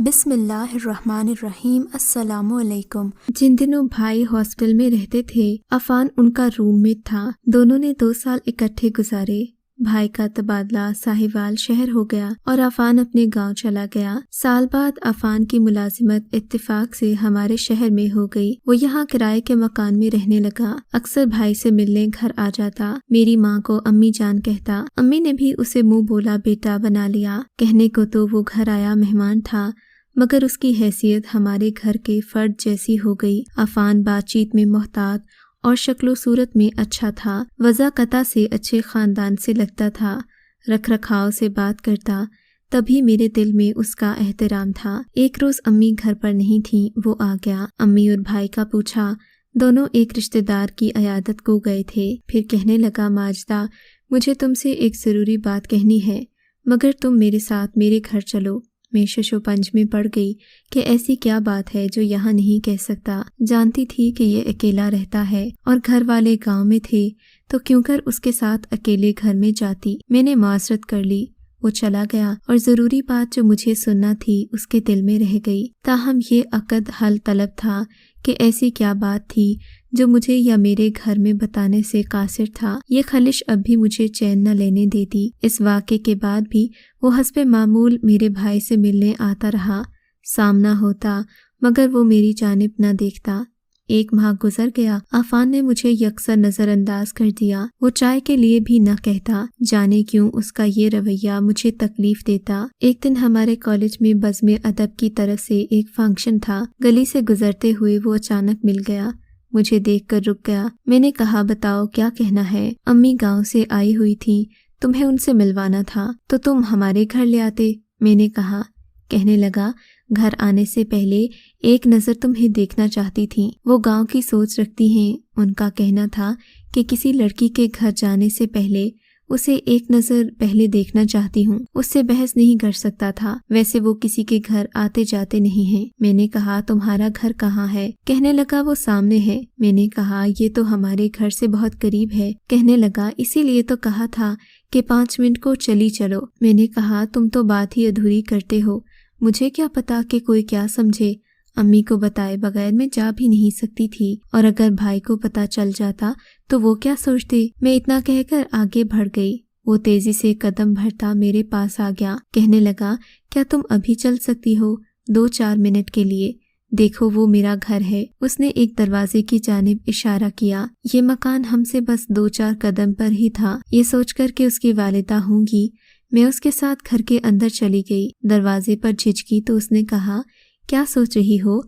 بسم اللہ الرحمن الرحیم۔ السلام علیکم۔ جن دنوں بھائی ہاسٹل میں رہتے تھے، عفان ان کا روم میٹ تھا۔ دونوں نے 2 سال اکٹھے گزارے۔ بھائی کا تبادلہ ساہیوال شہر ہو گیا اور عفان اپنے گاؤں چلا گیا۔ سال بعد عفان کی ملازمت اتفاق سے ہمارے شہر میں ہو گئی۔ وہ یہاں کرائے کے مکان میں رہنے لگا۔ اکثر بھائی سے ملنے گھر آ جاتا۔ میری ماں کو امی جان کہتا۔ امی نے بھی اسے منہ بولا بیٹا بنا لیا۔ کہنے کو تو وہ گھر آیا مہمان تھا، مگر اس کی حیثیت ہمارے گھر کے فرد جیسی ہو گئی۔ عفان بات چیت میں محتاط اور شکل و صورت میں اچھا تھا۔ وضاقتہ سے اچھے خاندان سے لگتا تھا۔ رکھ رکھاؤ سے بات کرتا، تبھی میرے دل میں اس کا احترام تھا۔ ایک روز امی گھر پر نہیں تھیں، وہ آ گیا۔ امی اور بھائی کا پوچھا۔ دونوں ایک رشتہ دار کی عیادت کو گئے تھے۔ پھر کہنے لگا ماجدہ، مجھے تم سے ایک ضروری بات کہنی ہے، مگر تم میرے ساتھ میرے گھر چلو۔ میں شش و پنج میں پڑ گئی کہ ایسی کیا بات ہے جو یہاں نہیں کہہ سکتا۔ جانتی تھی کہ یہ اکیلا رہتا ہے اور گھر والے گاؤں میں تھے، تو کیوں کر اس کے ساتھ اکیلے گھر میں جاتی۔ میں نے معذرت کر لی۔ وہ چلا گیا اور ضروری بات جو مجھے سننا تھی اس کے دل میں رہ گئی۔ تاہم یہ عقد حل طلب تھا کہ ایسی کیا بات تھی جو مجھے یا میرے گھر میں بتانے سے قاصر تھا۔ یہ خلش اب بھی مجھے چین نہ لینے دیتی۔ اس واقعے کے بعد بھی وہ حسب معمول میرے بھائی سے ملنے آتا رہا۔ سامنا ہوتا مگر وہ میری جانب نہ دیکھتا۔ 1 ماہ گزر گیا۔ عفان نے مجھے یکسر نظر انداز کر دیا۔ وہ چائے کے لیے بھی نہ کہتا۔ جانے کیوں اس کا یہ رویہ مجھے تکلیف دیتا۔ ایک دن ہمارے کالج میں بزم ادب کی طرف سے ایک فنکشن تھا۔ گلی سے گزرتے ہوئے وہ اچانک مل گیا۔ مجھے دیکھ کر رک گیا۔ میں نے کہا بتاؤ کیا کہنا ہے؟ امی گاؤں سے آئی ہوئی تھیں، تمہیں ان سے ملوانا تھا تو تم ہمارے گھر لے آتے، میں نے کہا۔ کہنے لگا گھر آنے سے پہلے ایک نظر تمہیں دیکھنا چاہتی تھیں۔ وہ گاؤں کی سوچ رکھتی ہیں۔ ان کا کہنا تھا کہ کسی لڑکی کے گھر جانے سے پہلے اسے ایک نظر پہلے دیکھنا چاہتی ہوں۔ اس سے بحث نہیں کر سکتا تھا، ویسے وہ کسی کے گھر آتے جاتے نہیں ہیں۔ میں نے کہا تمہارا گھر کہاں ہے؟ کہنے لگا وہ سامنے ہے۔ میں نے کہا یہ تو ہمارے گھر سے بہت قریب ہے۔ کہنے لگا اسی لیے تو کہا تھا کہ 5 منٹ کو چلی چلو۔ میں نے کہا تم تو بات ہی ادھوری کرتے ہو، مجھے کیا پتا کہ کوئی کیا سمجھے۔ امی کو بتائے بغیر میں جا بھی نہیں سکتی تھی، اور اگر بھائی کو پتا چل جاتا تو وہ کیا سوچتے۔ میں اتنا کہہ کر آگے بڑھ گئی۔ وہ تیزی سے قدم بڑھتا میرے پاس آ گیا۔ کہنے لگا کیا تم ابھی چل سکتی ہو 2-4 منٹ کے لیے؟ دیکھو وہ میرا گھر ہے۔ اس نے ایک دروازے کی جانب اشارہ کیا۔ یہ مکان ہم سے بس 2-4 قدم پر ہی تھا۔ یہ سوچ کر کہ اس کی والدہ ہوں گی، میں اس کے ساتھ گھر کے اندر چلی گئی۔ دروازے پر جھجکی تو اس نے کہا کیا سوچ رہی ہو؟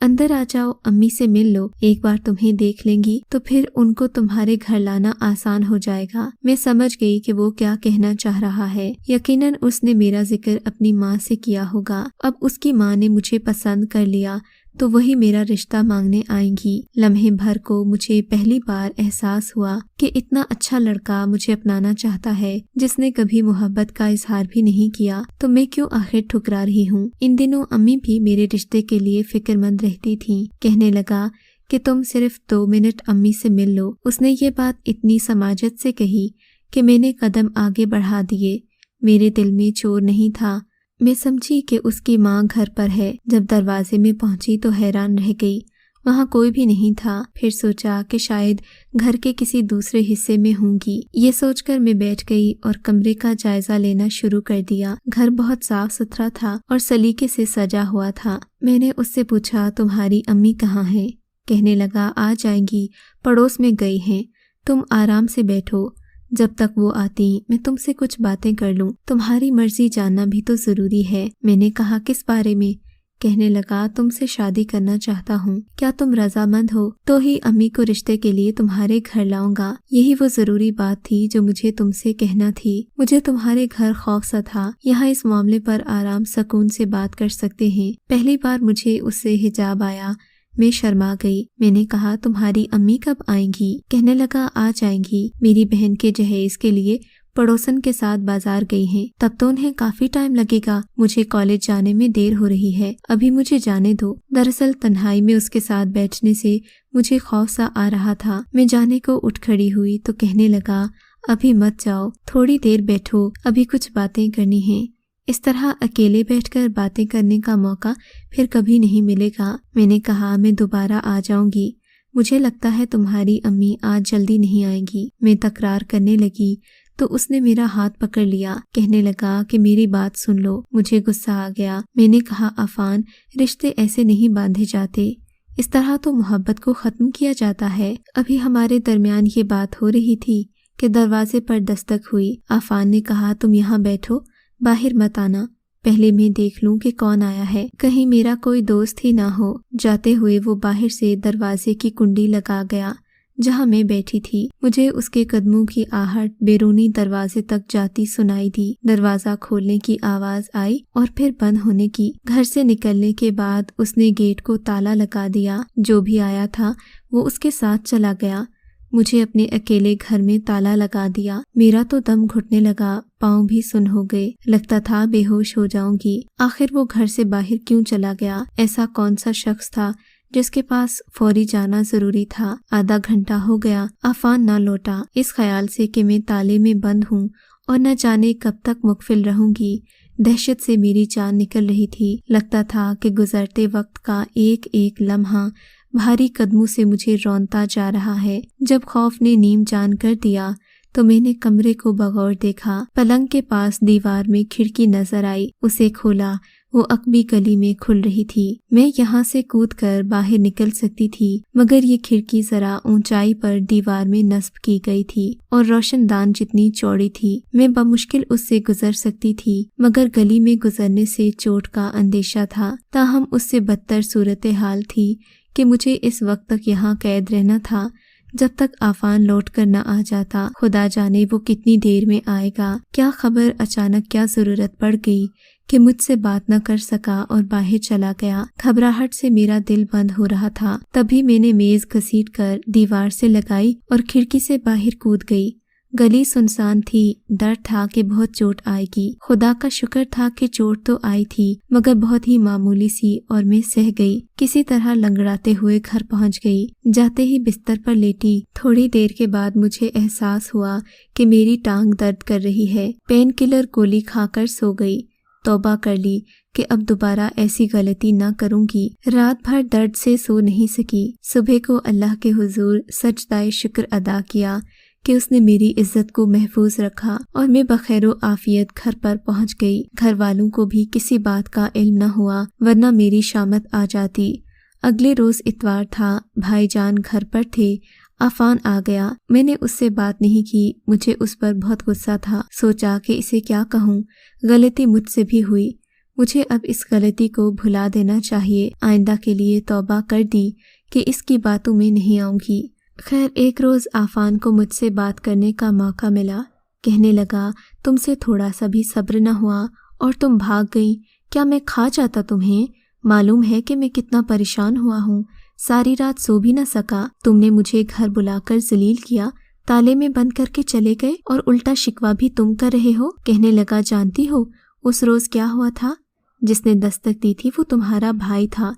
اندر آ جاؤ، امی سے مل لو۔ ایک بار تمہیں دیکھ لیں گی تو پھر ان کو تمہارے گھر لانا آسان ہو جائے گا۔ میں سمجھ گئی کہ وہ کیا کہنا چاہ رہا ہے۔ یقیناً اس نے میرا ذکر اپنی ماں سے کیا ہوگا۔ اب اس کی ماں نے مجھے پسند کر لیا تو وہی میرا رشتہ مانگنے آئیں گی۔ لمحے بھر کو مجھے پہلی بار احساس ہوا کہ اتنا اچھا لڑکا مجھے اپنانا چاہتا ہے جس نے کبھی محبت کا اظہار بھی نہیں کیا، تو میں کیوں آخر ٹھکرا رہی ہوں۔ ان دنوں امی بھی میرے رشتے کے لیے فکر مند رہتی تھیں۔ کہنے لگا کہ تم صرف 2 منٹ امی سے مل لو۔ اس نے یہ بات اتنی سماجت سے کہی کہ میں نے قدم آگے بڑھا دیے۔ میرے دل میں چور نہیں تھا۔ میں سمجھی کہ اس کی ماں گھر پر ہے۔ جب دروازے میں پہنچی تو حیران رہ گئی، وہاں کوئی بھی نہیں تھا۔ پھر سوچا کہ شاید گھر کے کسی دوسرے حصے میں ہوں گی۔ یہ سوچ کر میں بیٹھ گئی اور کمرے کا جائزہ لینا شروع کر دیا۔ گھر بہت صاف ستھرا تھا اور سلیقے سے سجا ہوا تھا۔ میں نے اس سے پوچھا تمہاری امی کہاں ہیں؟ کہنے لگا آ جائیں گی، پڑوس میں گئی ہیں، تم آرام سے بیٹھو، جب تک وہ آتی میں تم سے کچھ باتیں کر لوں۔ تمہاری مرضی جاننا بھی تو ضروری ہے۔ میں نے کہا کس بارے میں؟ کہنے لگا تم سے شادی کرنا چاہتا ہوں، کیا تم رضامند ہو؟ تو ہی امی کو رشتے کے لیے تمہارے گھر لاؤں گا۔ یہی وہ ضروری بات تھی جو مجھے تم سے کہنا تھی۔ مجھے تمہارے گھر خوف سا تھا، یہاں اس معاملے پر آرام سکون سے بات کر سکتے ہیں۔ پہلی بار مجھے اس سے حجاب آیا، میں شرما گئی۔ میں نے کہا تمہاری امی کب آئیں گی؟ کہنے لگا آ جائیں گی، میری بہن کے جہیز کے لیے پڑوسن کے ساتھ بازار گئی ہیں، تب تو انہیں کافی ٹائم لگے گا، مجھے کالج جانے میں دیر ہو رہی ہے، ابھی مجھے جانے دو۔ دراصل تنہائی میں اس کے ساتھ بیٹھنے سے مجھے خوف سا آ رہا تھا۔ میں جانے کو اٹھ کھڑی ہوئی تو کہنے لگا ابھی مت جاؤ، تھوڑی دیر بیٹھو، ابھی کچھ باتیں کرنی ہیں۔ اس طرح اکیلے بیٹھ کر باتیں کرنے کا موقع پھر کبھی نہیں ملے گا۔ میں نے کہا میں دوبارہ آ جاؤں گی، مجھے لگتا ہے تمہاری امی آج جلدی نہیں آئیں گی۔ میں تکرار کرنے لگی تو اس نے میرا ہاتھ پکڑ لیا، کہنے لگا کہ میری بات سن لو۔ مجھے غصہ آ گیا۔ میں نے کہا عفان، رشتے ایسے نہیں باندھے جاتے، اس طرح تو محبت کو ختم کیا جاتا ہے۔ ابھی ہمارے درمیان یہ بات ہو رہی تھی کہ دروازے پر دستک ہوئی۔ عفان نے کہا تم یہاں بیٹھو، باہر مت آنا، پہلے میں دیکھ لوں کہ کون آیا ہے، کہیں میرا کوئی دوست ہی نہ ہو۔ جاتے ہوئے وہ باہر سے دروازے کی کنڈی لگا گیا جہاں میں بیٹھی تھی۔ مجھے اس کے قدموں کی آہٹ بیرونی دروازے تک جاتی سنائی دی۔ دروازہ کھولنے کی آواز آئی اور پھر بند ہونے کی۔ گھر سے نکلنے کے بعد اس نے گیٹ کو تالا لگا دیا۔ جو بھی آیا تھا وہ اس کے ساتھ چلا گیا۔ مجھے اپنے اکیلے گھر میں تالا لگا دیا۔ میرا تو دم گھٹنے لگا، پاؤں بھی سن ہو گئے، لگتا تھا بے ہوش ہو جاؤں گی۔ آخر وہ گھر سے باہر کیوں چلا گیا؟ ایسا کون سا شخص تھا جس کے پاس فوری جانا ضروری تھا؟ آدھا گھنٹہ ہو گیا، عفان نہ لوٹا۔ اس خیال سے کہ میں تالے میں بند ہوں اور نہ جانے کب تک مغفل رہوں گی، دہشت سے میری جان نکل رہی تھی۔ لگتا تھا کہ گزرتے وقت کا ایک ایک لمحہ بھاری قدموں سے مجھے رونتا جا رہا ہے۔ جب خوف نے نیم جان کر دیا تو میں نے کمرے کو بغور دیکھا۔ پلنگ کے پاس دیوار میں کھڑکی نظر آئی، اسے کھولا، وہ عقبی گلی میں کھل رہی تھی۔ میں یہاں سے کود کر باہر نکل سکتی تھی، مگر یہ کھڑکی ذرا اونچائی پر دیوار میں نصب کی گئی تھی اور روشن دان جتنی چوڑی تھی۔ میں بمشکل اس سے گزر سکتی تھی، مگر گلی میں گزرنے سے چوٹ کا اندیشہ تھا۔ تاہم اس سے بدتر صورتحال تھی کہ مجھے اس وقت تک یہاں قید رہنا تھا جب تک عفان لوٹ کر نہ آ جاتا۔ خدا جانے وہ کتنی دیر میں آئے گا۔ کیا خبر اچانک کیا ضرورت پڑ گئی کہ مجھ سے بات نہ کر سکا اور باہر چلا گیا۔ گھبراہٹ سے میرا دل بند ہو رہا تھا۔ تبھی میں نے میز گھسیٹ کر دیوار سے لگائی اور کھڑکی سے باہر کود گئی۔ گلی سنسان تھی، ڈر تھا کہ بہت چوٹ آئے گی۔ خدا کا شکر تھا کہ چوٹ تو آئی تھی مگر بہت ہی معمولی سی، اور میں سہ گئی۔ کسی طرح لنگڑاتے ہوئے گھر پہنچ گئی۔ جاتے ہی بستر پر لیٹی۔ تھوڑی دیر کے بعد مجھے احساس ہوا کہ میری ٹانگ درد کر رہی ہے۔ پین کلر گولی کھا کر سو گئی۔ توبہ کر لی کہ اب دوبارہ ایسی غلطی نہ کروں گی۔ رات بھر درد سے سو نہیں سکی۔ صبح کو اللہ کے حضور سجدہ شکر ادا کیا کہ اس نے میری عزت کو محفوظ رکھا اور میں بخیر و عافیت گھر پر پہنچ گئی۔ گھر والوں کو بھی کسی بات کا علم نہ ہوا، ورنہ میری شامت آ جاتی۔ اگلے روز اتوار تھا، بھائی جان گھر پر تھے۔ عفان آ گیا۔ میں نے اس سے بات نہیں کی، مجھے اس پر بہت غصہ تھا۔ سوچا کہ اسے کیا کہوں، غلطی مجھ سے بھی ہوئی، مجھے اب اس غلطی کو بھلا دینا چاہیے۔ آئندہ کے لیے توبہ کر دی کہ اس کی باتوں میں نہیں آؤں گی۔ خیر ایک روز عفان کو مجھ سے بات کرنے کا موقع ملا۔ کہنے لگا تم سے تھوڑا سا بھی صبر نہ ہوا اور تم بھاگ گئی، کیا میں کھا جاتا تمہیں؟ معلوم ہے کہ میں کتنا پریشان ہوا ہوں، ساری رات سو بھی نہ سکا۔ تم نے مجھے گھر بلا کر ذلیل کیا، تالے میں بند کر کے چلے گئے اور الٹا شکوہ بھی تم کر رہے ہو۔ کہنے لگا جانتی ہو اس روز کیا ہوا تھا؟ جس نے دستک دی تھی وہ تمہارا بھائی تھا،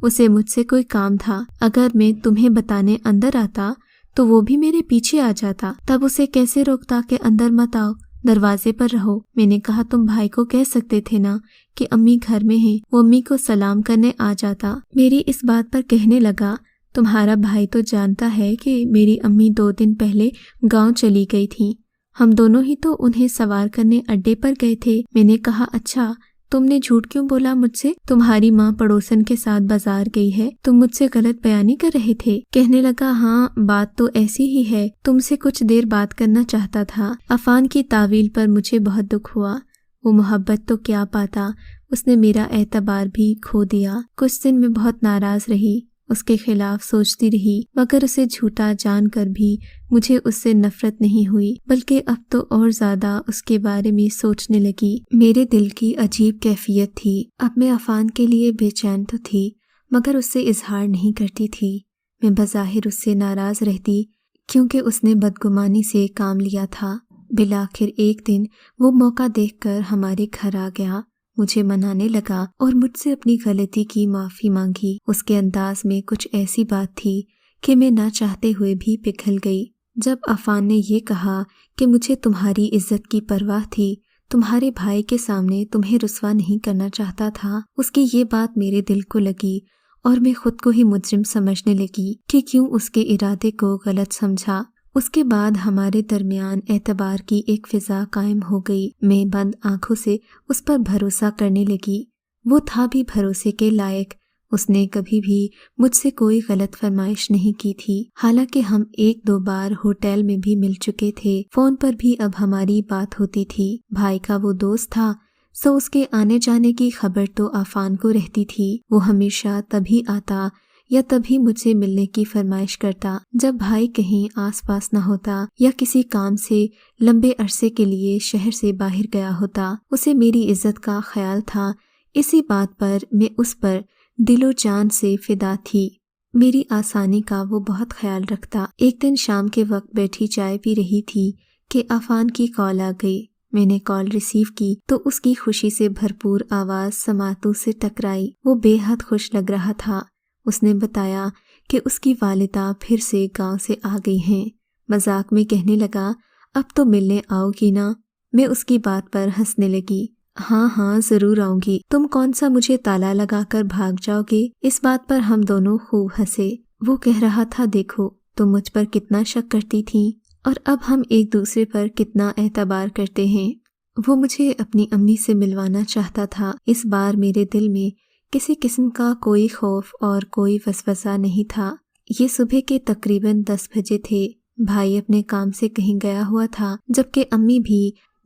اسے مجھ سے کوئی کام تھا۔ اگر میں تمہیں بتانے اندر آتا تو وہ بھی میرے پیچھے آ جاتا، تب اسے کیسے روکتا کہ اندر مت آؤ، دروازے پر رہو۔ میں نے کہا تم بھائی کو کہہ سکتے تھے نا کہ امی گھر میں ہیں، وہ امی کو سلام کرنے آ جاتا۔ میری اس بات پر کہنے لگا تمہارا بھائی تو جانتا ہے کہ میری امی 2 دن پہلے گاؤں چلی گئی تھیں، ہم دونوں ہی تو انہیں سوار کرنے اڈے پر گئے تھے۔ میں نے کہا اچھا، تم نے جھوٹ کیوں بولا مجھ سے؟ تمہاری ماں پڑوسن کے ساتھ بازار گئی ہے، تم مجھ سے غلط بیانی کر رہے تھے۔ کہنے لگا ہاں بات تو ایسی ہی ہے، تم سے کچھ دیر بات کرنا چاہتا تھا۔ عفان کی تعویل پر مجھے بہت دکھ ہوا۔ وہ محبت تو کیا پاتا، اس نے میرا اعتبار بھی کھو دیا۔ کچھ دن میں بہت ناراض رہی، اس کے خلاف سوچتی رہی، مگر اسے جھوٹا جان کر بھی مجھے اس سے نفرت نہیں ہوئی، بلکہ اب تو اور زیادہ اس کے بارے میں سوچنے لگی۔ میرے دل کی عجیب کیفیت تھی۔ اب میں عفان کے لیے بے چین تو تھی، مگر اس سے اظہار نہیں کرتی تھی۔ میں بظاہر اس سے ناراض رہتی کیونکہ اس نے بدگمانی سے کام لیا تھا۔ بالآخر ایک دن وہ موقع دیکھ کر ہمارے گھر آ گیا، مجھے منانے لگا اور مجھ سے اپنی غلطی کی معافی مانگی۔ اس کے انداز میں کچھ ایسی بات تھی کہ میں نہ چاہتے ہوئے بھی پگھل گئی۔ جب عفان نے یہ کہا کہ مجھے تمہاری عزت کی پرواہ تھی تمہارے بھائی کے سامنے تمہیں رسوا نہیں کرنا چاہتا تھا، اس کی یہ بات میرے دل کو لگی اور میں خود کو ہی مجرم سمجھنے لگی کہ کیوں اس کے ارادے کو غلط سمجھا۔ اس کے بعد ہمارے درمیان اعتبار کی ایک فضا قائم ہو گئی۔ میں بند آنکھوں سے اس پر بھروسہ کرنے لگی۔ وہ تھا بھی بھروسے کے لائق۔ اس نے کبھی بھی مجھ سے کوئی غلط فرمائش نہیں کی تھی، حالانکہ ہم 1-2 بار ہوٹل میں بھی مل چکے تھے، فون پر بھی اب ہماری بات ہوتی تھی۔ بھائی کا وہ دوست تھا، سو اس کے آنے جانے کی خبر تو عفان کو رہتی تھی۔ وہ ہمیشہ تبھی آتا یا تبھی مجھ سے ملنے کی فرمائش کرتا جب بھائی کہیں آس پاس نہ ہوتا یا کسی کام سے لمبے عرصے کے لیے شہر سے باہر گیا ہوتا۔ اسے میری عزت کا خیال تھا، اسی بات پر میں اس پر دل و جان سے فدا تھی۔ میری آسانی کا وہ بہت خیال رکھتا۔ ایک دن شام کے وقت بیٹھی چائے پی رہی تھی کہ عفان کی کال آ گئی۔ میں نے کال ریسیو کی تو اس کی خوشی سے بھرپور آواز سماعتوں سے ٹکرائی۔ وہ بے حد خوش لگ رہا تھا۔ اس نے بتایا کہ اس کی والدہ پھر سے گاؤں سے آ گئی ہیں۔ مذاق میں کہنے لگا، اب تو ملنے آؤ گی نا؟ میں اس کی بات پر ہنسنے لگی۔ ہاں ضرور آؤں گی، تم کون سا مجھے تالا لگا کر بھاگ جاؤ گے؟ اس بات پر ہم دونوں خوب ہنسے۔ وہ کہہ رہا تھا، دیکھو تم مجھ پر کتنا شک کرتی تھیں اور اب ہم ایک دوسرے پر کتنا اعتبار کرتے ہیں۔ وہ مجھے اپنی امی سے ملوانا چاہتا تھا۔ اس بار میرے دل میں کسی قسم کا کوئی خوف اور کوئی وسوسہ نہیں تھا۔ یہ صبح کے تقریباً 10 بجے تھے۔ بھائی اپنے کام سے کہیں گیا ہوا تھا،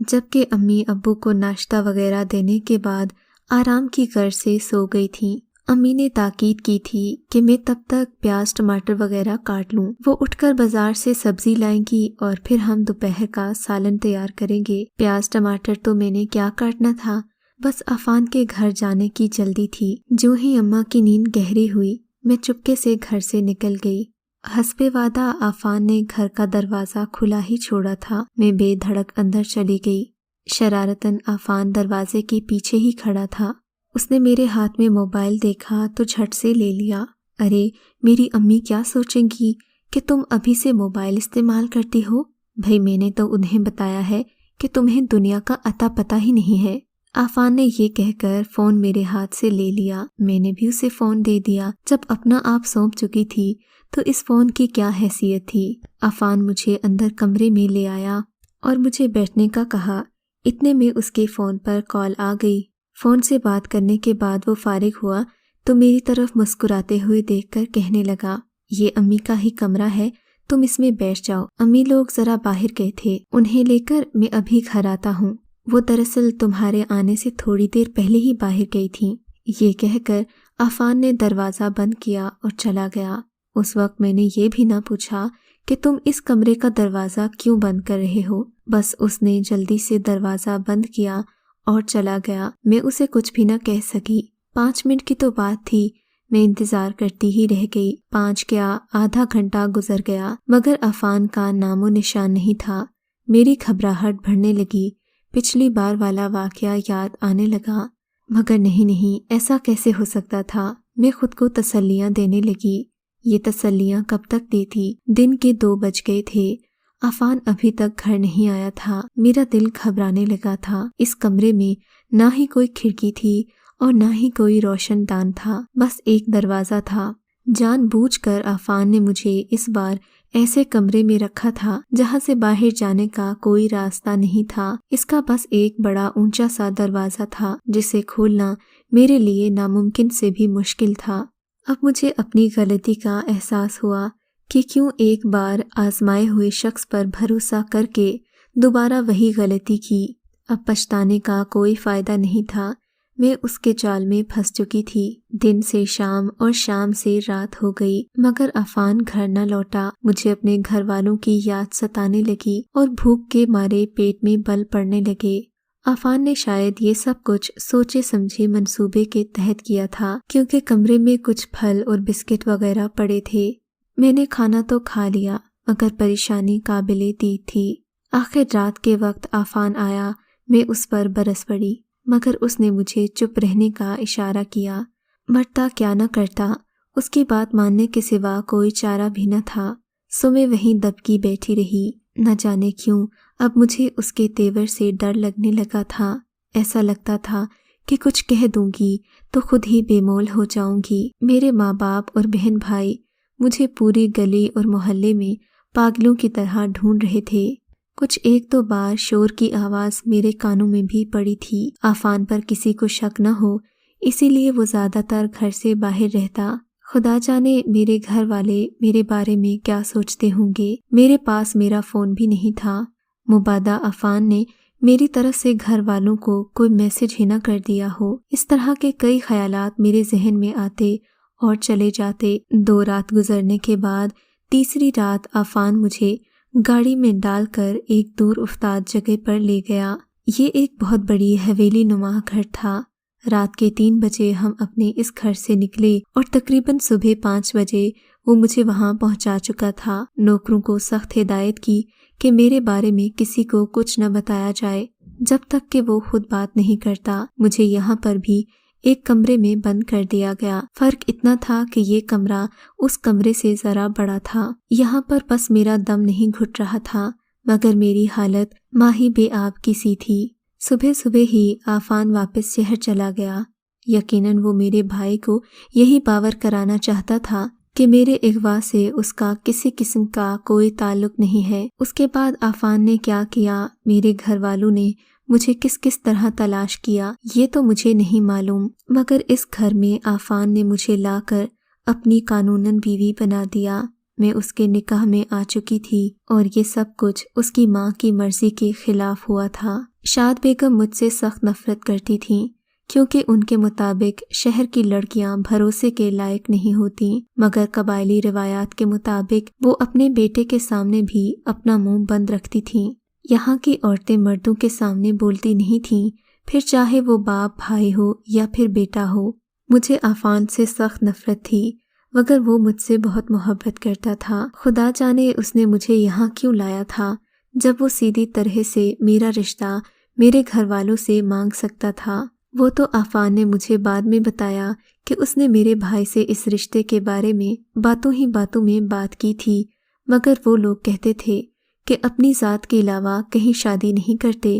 جبکہ امی ابو کو ناشتہ وغیرہ دینے کے بعد آرام کی غرض سے سو گئی تھیں۔ امی نے تاکید کی تھی کہ میں تب تک پیاز ٹماٹر وغیرہ کاٹ لوں۔ وہ اٹھ کر بازار سے سبزی لائیں گی اور پھر ہم دوپہر کا سالن تیار کریں گے۔ پیاز ٹماٹر تو میں نے کیا کاٹنا تھا، بس عفان کے گھر جانے کی جلدی تھی۔ جو ہی اماں کی نیند گہری ہوئی، میں چپکے سے گھر سے نکل گئی۔ حسب وعدہ عفان نے گھر کا دروازہ کھلا ہی چھوڑا تھا۔ میں بے دھڑک اندر چلی گئی۔ شرارتاً عفان دروازے کے پیچھے ہی کھڑا تھا۔ اس نے میرے ہاتھ میں موبائل دیکھا تو جھٹ سے لے لیا۔ ارے میری امی کیا سوچیں گی کہ تم ابھی سے موبائل استعمال کرتی ہو؟ بھئی میں نے تو انہیں بتایا ہے کہ تمہیں دنیا کا اتا پتہ ہی نہیں ہے۔ عفان نے یہ کہہ کر فون میرے ہاتھ سے لے لیا۔ میں نے بھی اسے فون دے دیا۔ جب اپنا آپ سونپ چکی تھی تو اس فون کی کیا حیثیت تھی؟ عفان مجھے اندر کمرے میں لے آیا اور مجھے بیٹھنے کا کہا۔ اتنے میں اس کے فون پر کال آ گئی۔ فون سے بات کرنے کے بعد وہ فارغ ہوا تو میری طرف مسکراتے ہوئے دیکھ کر کہنے لگا، یہ امی کا ہی کمرہ ہے، تم اس میں بیٹھ جاؤ، امی لوگ ذرا باہر گئے تھے، انہیں لے کر میں ابھی گھر آتا ہوں۔ وہ دراصل تمہارے آنے سے تھوڑی دیر پہلے ہی باہر گئی تھیں۔ یہ کہہ کر عفان نے دروازہ بند کیا اور چلا گیا۔ اس وقت میں نے یہ بھی نہ پوچھا کہ تم اس کمرے کا دروازہ کیوں بند کر رہے ہو، بس اس نے جلدی سے دروازہ بند کیا اور چلا گیا۔ میں اسے کچھ بھی نہ کہہ سکی۔ 5 منٹ کی تو بات تھی، میں انتظار کرتی ہی رہ گئی۔ 5 کیا آدھا گھنٹہ گزر گیا مگر عفان کا نام و نشان نہیں تھا۔ میری گھبراہٹ بڑھنے لگی۔ پچھلی بار والا واقعہ یاد آنے لگا، مگر نہیں، ایسا کیسے ہو سکتا تھا؟ میں خود کو تسلیاں دینے لگی۔ یہ تسلیاں کب تک دیتی؟ دن کے 2 بج گئے تھے۔ عفان ابھی تک گھر نہیں آیا تھا۔ میرا دل گھبرانے لگا تھا۔ اس کمرے میں نہ ہی کوئی کھڑکی تھی اور نہ ہی کوئی روشن دان تھا، بس ایک دروازہ تھا۔ جان بوجھ کر عفان نے مجھے اس بار ایسے کمرے میں رکھا تھا جہاں سے باہر جانے کا کوئی راستہ نہیں تھا۔ اس کا بس ایک بڑا اونچا سا دروازہ تھا جسے کھولنا میرے لیے ناممکن سے بھی مشکل تھا۔ اب مجھے اپنی غلطی کا احساس ہوا کہ کیوں ایک بار آزمائے ہوئے شخص پر بھروسہ کر کے دوبارہ وہی غلطی کی۔ اب پچھتانے کا کوئی فائدہ نہیں تھا۔ میں اس کے جال میں پھنس چکی تھی۔ دن سے شام اور شام سے رات ہو گئی مگر عفان گھر نہ لوٹا۔ مجھے اپنے گھر والوں کی یاد ستانے لگی اور بھوک کے مارے پیٹ میں بل پڑنے لگے۔ عفان نے شاید یہ سب کچھ سوچے سمجھے منصوبے کے تحت کیا تھا، کیونکہ کمرے میں کچھ پھل اور بسکٹ وغیرہ پڑے تھے۔ میں نے کھانا تو کھا لیا مگر پریشانی قابل دید تھی۔ آخر رات کے وقت عفان آیا۔ میں اس پر برس پڑی مگر اس نے مجھے چپ رہنے کا اشارہ کیا۔ مرتا کیا نہ کرتا، اس کی بات ماننے کے سوا کوئی چارہ بھی نہ تھا۔ سو میں وہیں دبکی بیٹھی رہی۔ نہ جانے کیوں اب مجھے اس کے تیور سے ڈر لگنے لگا تھا۔ ایسا لگتا تھا کہ کچھ کہہ دوں گی تو خود ہی بے مول ہو جاؤں گی۔ میرے ماں باپ اور بہن بھائی مجھے پوری گلی اور محلے میں پاگلوں کی طرح ڈھونڈ رہے تھے۔ کچھ ایک دو بار شور کی آواز میرے کانوں میں بھی پڑی تھی۔ عفان پر کسی کو شک نہ ہو، اسی لیے وہ زیادہ تر گھر سے باہر رہتا۔ خدا جانے میرے گھر والے میرے بارے میں کیا سوچتے ہوں گے۔ میرے پاس میرا فون بھی نہیں تھا۔ مبادا عفان نے میری طرف سے گھر والوں کو کوئی میسج ہی نہ کر دیا ہو۔ اس طرح کے کئی خیالات میرے ذہن میں آتے اور چلے جاتے۔ 2 رات گزرنے کے بعد تیسری رات عفان مجھے گاڑی میں ڈال کر ایک دور افتاد جگہ پر لے گیا۔ یہ ایک بہت بڑی حویلی نما گھر تھا۔ رات کے 3 بجے ہم اپنے اس گھر سے نکلے اور تقریباً صبح 5 بجے وہ مجھے وہاں پہنچا چکا تھا۔ نوکروں کو سخت ہدایت کی کہ میرے بارے میں کسی کو کچھ نہ بتایا جائے جب تک کہ وہ خود بات نہیں کرتا۔ مجھے یہاں پر بھی ایک کمرے میں بند کر دیا گیا۔ فرق اتنا تھا کہ یہ کمرہ اس کمرے سے ذرا بڑا تھا۔ یہاں پر بس میرا دم نہیں گھٹ رہا تھا، مگر میری حالت ماہی بے آب کی سی تھی۔ صبح صبح ہی عفان واپس شہر چلا گیا۔ یقیناً وہ میرے بھائی کو یہی باور کرانا چاہتا تھا کہ میرے اغوا سے اس کا کسی قسم کا کوئی تعلق نہیں ہے۔ اس کے بعد عفان نے کیا کیا، میرے گھر والوں نے مجھے کس کس طرح تلاش کیا، یہ تو مجھے نہیں معلوم، مگر اس گھر میں عفان نے مجھے لا کر اپنی قانوناً بیوی بنا دیا۔ میں اس کے نکاح میں آ چکی تھی اور یہ سب کچھ اس کی ماں کی مرضی کے خلاف ہوا تھا۔ شاد بیگم مجھ سے سخت نفرت کرتی تھیں، کیونکہ ان کے مطابق شہر کی لڑکیاں بھروسے کے لائق نہیں ہوتیں، مگر قبائلی روایات کے مطابق وہ اپنے بیٹے کے سامنے بھی اپنا منہ بند رکھتی تھیں۔ یہاں کی عورتیں مردوں کے سامنے بولتی نہیں تھیں، پھر چاہے وہ باپ بھائی ہو یا پھر بیٹا ہو۔ مجھے عفان سے سخت نفرت تھی، مگر وہ مجھ سے بہت محبت کرتا تھا۔ خدا جانے اس نے مجھے یہاں کیوں لایا تھا جب وہ سیدھی طرح سے میرا رشتہ میرے گھر والوں سے مانگ سکتا تھا۔ وہ تو عفان نے مجھے بعد میں بتایا کہ اس نے میرے بھائی سے اس رشتے کے بارے میں باتوں ہی باتوں میں بات کی تھی، مگر وہ لوگ کہتے تھے کہ اپنی ذات کے علاوہ کہیں شادی نہیں کرتے،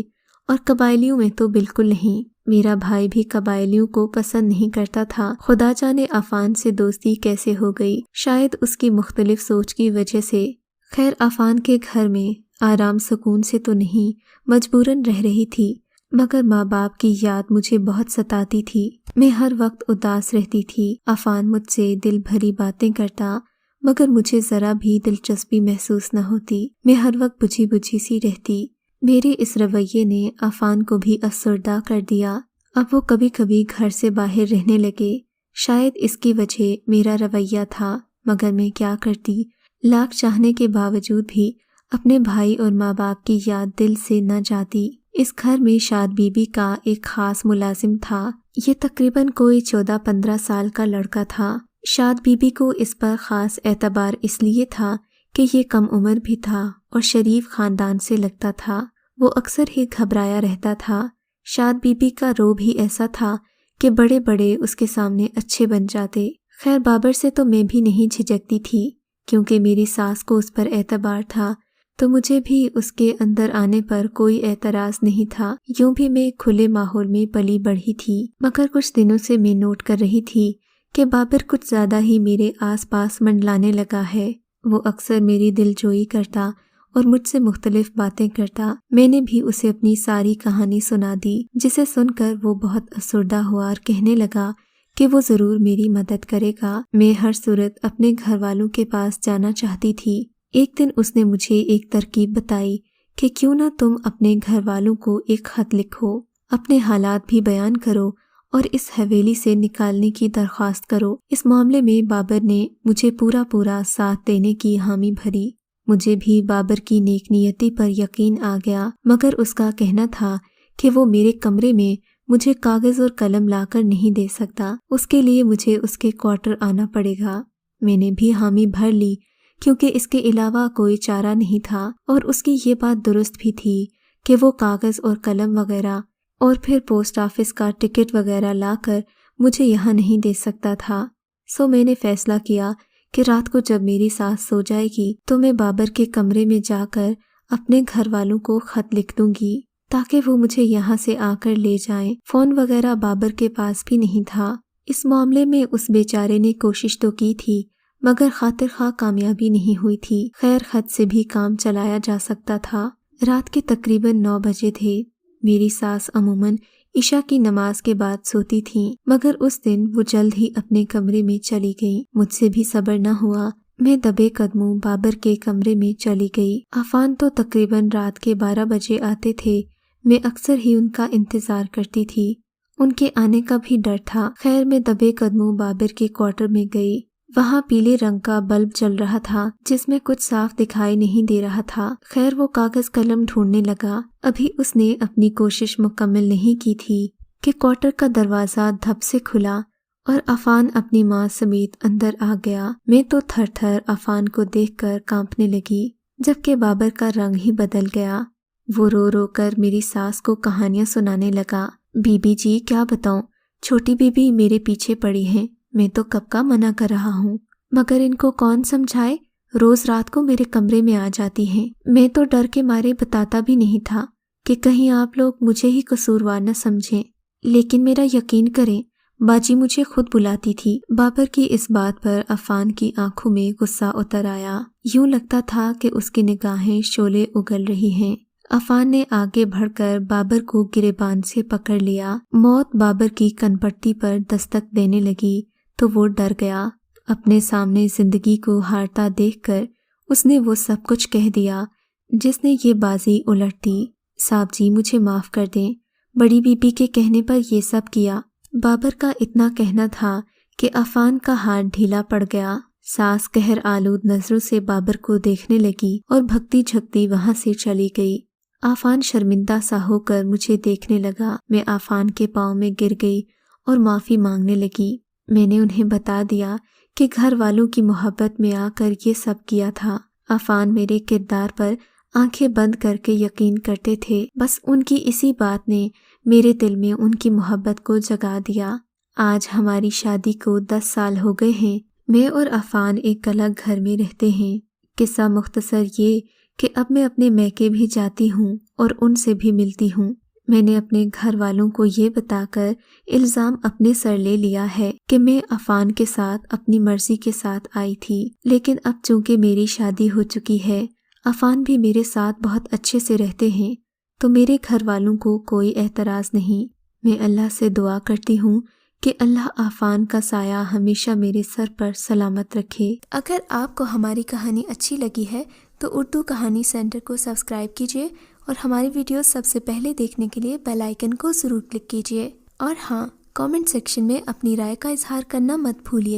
اور قبائلیوں میں تو بالکل نہیں۔ میرا بھائی بھی قبائلیوں کو پسند نہیں کرتا تھا۔ خدا جانے عفان سے دوستی کیسے ہو گئی، شاید اس کی مختلف سوچ کی وجہ سے۔ خیر، عفان کے گھر میں آرام سکون سے تو نہیں، مجبوراً رہ رہی تھی، مگر ماں باپ کی یاد مجھے بہت ستاتی تھی۔ میں ہر وقت اداس رہتی تھی۔ عفان مجھ سے دل بھری باتیں کرتا، مگر مجھے ذرا بھی دلچسپی محسوس نہ ہوتی۔ میں ہر وقت بجھی بجھی سی رہتی۔ میرے اس رویے نے عفان کو بھی افسردہ کر دیا۔ اب وہ کبھی کبھی گھر سے باہر رہنے لگے۔ شاید اس کی وجہ میرا رویہ تھا، مگر میں کیا کرتی؟ لاکھ چاہنے کے باوجود بھی اپنے بھائی اور ماں باپ کی یاد دل سے نہ جاتی۔ اس گھر میں شاد بی بی کا ایک خاص ملازم تھا۔ یہ تقریباً کوئی 14-15 سال کا لڑکا تھا۔ شاد بی بی کو اس پر خاص اعتبار اس لیے تھا کہ یہ کم عمر بھی تھا اور شریف خاندان سے لگتا تھا۔ وہ اکثر ہی گھبرایا رہتا تھا۔ شاد بی بی کا روب ہی ایسا تھا کہ بڑے بڑے اس کے سامنے اچھے بن جاتے۔ خیر، بابر سے تو میں بھی نہیں جھجکتی تھی، کیونکہ میری ساس کو اس پر اعتبار تھا، تو مجھے بھی اس کے اندر آنے پر کوئی اعتراض نہیں تھا۔ یوں بھی میں کھلے ماحول میں پلی بڑھی تھی، مگر کچھ دنوں سے میں نوٹ کر رہی تھی کہ بابر کچھ زیادہ ہی میرے آس پاس منڈلانے لگا ہے۔ وہ اکثر میری دل جوئی کرتا اور مجھ سے مختلف باتیں کرتا۔ میں نے بھی اسے اپنی ساری کہانی سنا دی، جسے سن کر وہ بہت افسردہ ہوا اور کہنے لگا کہ وہ ضرور میری مدد کرے گا۔ میں ہر صورت اپنے گھر والوں کے پاس جانا چاہتی تھی۔ ایک دن اس نے مجھے ایک ترکیب بتائی کہ کیوں نہ تم اپنے گھر والوں کو ایک خط لکھو، اپنے حالات بھی بیان کرو اور اس حویلی سے نکالنے کی درخواست کرو۔ اس معاملے میں بابر نے مجھے پورا ساتھ دینے کی حامی بھری۔ مجھے بھی بابر کی نیک نیتی پر یقین آ گیا، مگر اس کا کہنا تھا کہ وہ میرے کمرے میں مجھے کاغذ اور قلم لا کر نہیں دے سکتا، اس کے لیے مجھے اس کے کوارٹر آنا پڑے گا۔ میں نے بھی حامی بھر لی، کیونکہ اس کے علاوہ کوئی چارہ نہیں تھا، اور اس کی یہ بات درست بھی تھی کہ وہ کاغذ اور قلم وغیرہ اور پھر پوسٹ آفس کا ٹکٹ وغیرہ لا کر مجھے یہاں نہیں دے سکتا تھا۔ سو میں نے فیصلہ کیا کہ رات کو جب میری ساس سو جائے گی تو میں بابر کے کمرے میں جا کر اپنے گھر والوں کو خط لکھ دوں گی تاکہ وہ مجھے یہاں سے آ کر لے جائیں۔ فون وغیرہ بابر کے پاس بھی نہیں تھا۔ اس معاملے میں اس بیچارے نے کوشش تو کی تھی مگر خاطر خواہ کامیابی نہیں ہوئی تھی۔ خیر خط سے بھی کام چلایا جا سکتا تھا۔ رات کے تقریباً 9 بجے تھے۔ میری ساس عموماً عشاء کی نماز کے بعد سوتی تھیں مگر اس دن وہ جلد ہی اپنے کمرے میں چلی گئی۔ مجھ سے بھی صبر نہ ہوا۔ میں دبے قدموں بابر کے کمرے میں چلی گئی۔ عفان تو تقریباً رات کے 12 بجے آتے تھے۔ میں اکثر ہی ان کا انتظار کرتی تھی۔ ان کے آنے کا بھی ڈر تھا۔ خیر میں دبے قدموں بابر کے کوارٹر میں گئی۔ وہاں پیلے رنگ کا بلب جل رہا تھا جس میں کچھ صاف دکھائی نہیں دے رہا تھا۔ خیر وہ کاغذ قلم ڈھونڈنے لگا۔ ابھی اس نے اپنی کوشش مکمل نہیں کی تھی کہ کوارٹر کا دروازہ دھپ سے کھلا اور عفان اپنی ماں سمیت اندر آ گیا۔ میں تو تھر تھر عفان کو دیکھ کر کانپنے لگی جبکہ بابر کا رنگ ہی بدل گیا۔ وہ رو رو کر میری ساس کو کہانیاں سنانے لگا۔ بی بی جی کیا بتاؤں، چھوٹی بی بی میرے پیچھے پڑی ہیں، میں تو کب کا منع کر رہا ہوں مگر ان کو کون سمجھائے، روز رات کو میرے کمرے میں آ جاتی ہیں۔ میں تو ڈر کے مارے بتاتا بھی نہیں تھا کہ کہیں آپ لوگ مجھے ہی قصوروار نہ سمجھیں، لیکن میرا یقین کریں باجی مجھے خود بلاتی تھی۔ بابر کی اس بات پر عفان کی آنکھوں میں غصہ اتر آیا۔ یوں لگتا تھا کہ اس کی نگاہیں شعلے اگل رہی ہیں۔ عفان نے آگے بڑھ کر بابر کو گریبان سے پکڑ لیا۔ موت بابر کی کنپٹی پر دستک دینے لگی تو وہ ڈر گیا۔ اپنے سامنے زندگی کو ہارتا دیکھ کر اس نے وہ سب کچھ کہہ دیا جس نے یہ بازی الٹ دی۔ صاحب جی مجھے معاف کر دیں، بڑی بی بی کے کہنے پر یہ سب کیا۔ بابر کا اتنا کہنا تھا کہ عفان کا ہاتھ ڈھیلا پڑ گیا۔ ساس قہر آلود نظروں سے بابر کو دیکھنے لگی اور بھگتی جھگتی وہاں سے چلی گئی۔ عفان شرمندہ سا ہو کر مجھے دیکھنے لگا۔ میں عفان کے پاؤں میں گر گئی اور معافی مانگنے لگی۔ میں نے انہیں بتا دیا کہ گھر والوں کی محبت میں آ کر یہ سب کیا تھا۔ عفان میرے کردار پر آنکھیں بند کر کے یقین کرتے تھے، بس ان کی اسی بات نے میرے دل میں ان کی محبت کو جگا دیا۔ آج ہماری شادی کو 10 سال ہو گئے ہیں۔ میں اور عفان ایک الگ گھر میں رہتے ہیں۔ قصہ مختصر یہ کہ اب میں اپنے میکے بھی جاتی ہوں اور ان سے بھی ملتی ہوں۔ میں نے اپنے گھر والوں کو یہ بتا کر الزام اپنے سر لے لیا ہے کہ میں عفان کے ساتھ اپنی مرضی کے ساتھ آئی تھی، لیکن اب چونکہ میری شادی ہو چکی ہے، عفان بھی میرے ساتھ بہت اچھے سے رہتے ہیں، تو میرے گھر والوں کو کوئی اعتراض نہیں۔ میں اللہ سے دعا کرتی ہوں کہ اللہ عفان کا سایہ ہمیشہ میرے سر پر سلامت رکھے۔ اگر آپ کو ہماری کہانی اچھی لگی ہے تو اردو کہانی سینٹر کو سبسکرائب کیجیے اور ہماری ویڈیوز سب سے پہلے دیکھنے کے لیے بیل آئیکن کو ضرور کلک کیجیے۔ اور ہاں، کامنٹ سیکشن میں اپنی رائے کا اظہار کرنا مت بھولیے۔